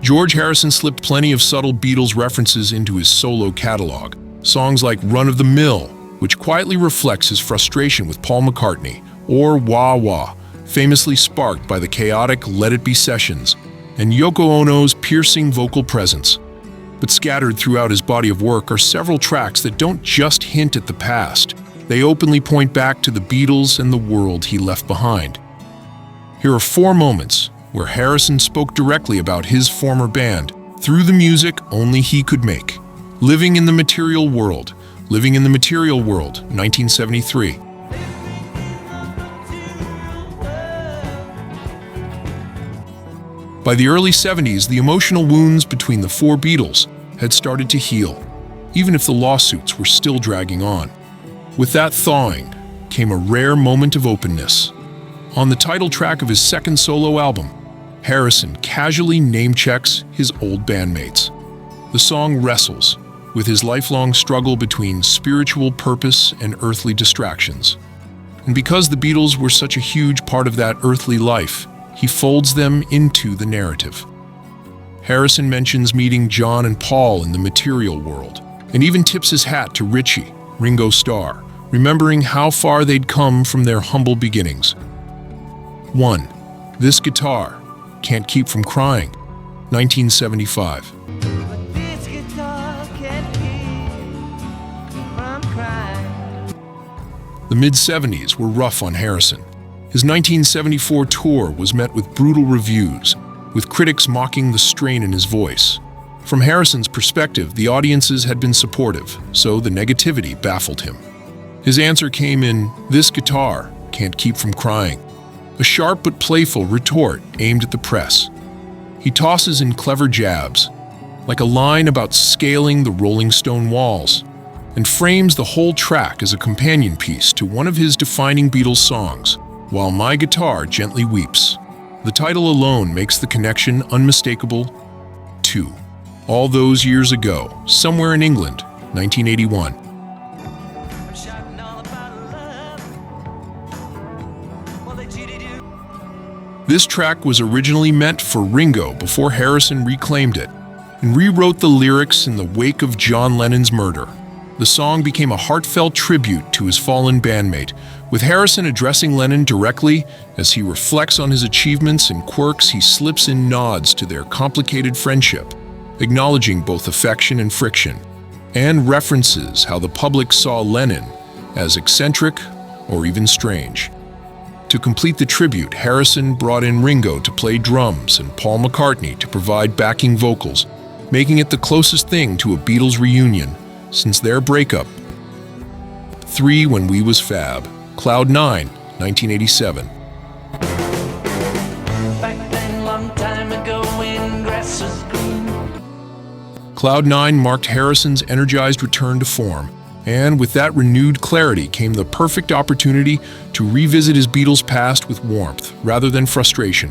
George Harrison slipped plenty of subtle Beatles references into his solo catalog. Songs like Run of the Mill, which quietly reflects his frustration with Paul McCartney, or Wah Wah, famously sparked by the chaotic Let It Be sessions, and Yoko Ono's piercing vocal presence. But scattered throughout his body of work are several tracks that don't just hint at the past. They openly point back to the Beatles and the world he left behind. Here are 4 moments where Harrison spoke directly about his former band through the music only he could make. Living in the Material World, 1973. By the early 70s, the emotional wounds between the 4 Beatles had started to heal, even if the lawsuits were still dragging on. With that thawing came a rare moment of openness. On the title track of his second solo album, Harrison casually name-checks his old bandmates. The song wrestles with his lifelong struggle between spiritual purpose and earthly distractions. And because the Beatles were such a huge part of that earthly life, he folds them into the narrative. Harrison mentions meeting John and Paul in the material world, and even tips his hat to Richie, Ringo Starr, remembering how far they'd come from their humble beginnings. 1. This Guitar Can't Keep From Crying, 1975. The mid-70s were rough on Harrison. His 1974 tour was met with brutal reviews, with critics mocking the strain in his voice. From Harrison's perspective, the audiences had been supportive, so the negativity baffled him. His answer came in This Guitar Can't Keep From Crying, a sharp but playful retort aimed at the press. He tosses in clever jabs, like a line about scaling the Rolling Stone walls, and frames the whole track as a companion piece to one of his defining Beatles songs, While My Guitar Gently Weeps. The title alone makes the connection unmistakable. 2. All Those Years Ago, Somewhere in England, 1981. This track was originally meant for Ringo before Harrison reclaimed it and rewrote the lyrics in the wake of John Lennon's murder. The song became a heartfelt tribute to his fallen bandmate, with Harrison addressing Lennon directly. As he reflects on his achievements and quirks, he slips in nods to their complicated friendship, acknowledging both affection and friction, and references how the public saw Lennon as eccentric or even strange. To complete the tribute, Harrison brought in Ringo to play drums and Paul McCartney to provide backing vocals, making it the closest thing to a Beatles reunion since their breakup. 3. When We Was Fab, Cloud 9, 1987. Back then, long time ago, when grass was green. Cloud 9 marked Harrison's energized return to form, and with that renewed clarity came the perfect opportunity to revisit his Beatles past with warmth rather than frustration.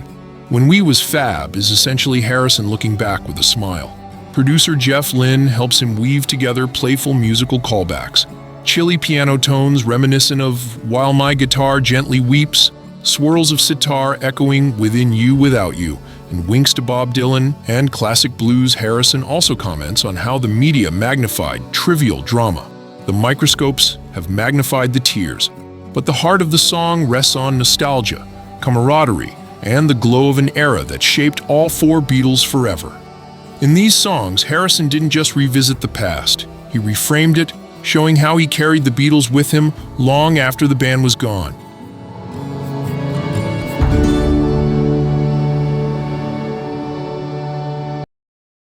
When We Was Fab is essentially Harrison looking back with a smile. Producer Jeff Lynne helps him weave together playful musical callbacks, chilly piano tones reminiscent of While My Guitar Gently Weeps, swirls of sitar echoing Within You Without You, and winks to Bob Dylan and classic blues. Harrison also comments on how the media magnified trivial drama. The microscopes have magnified the tears, but the heart of the song rests on nostalgia, camaraderie, and the glow of an era that shaped all 4 Beatles forever. In these songs, Harrison didn't just revisit the past, he reframed it, showing how he carried the Beatles with him long after the band was gone.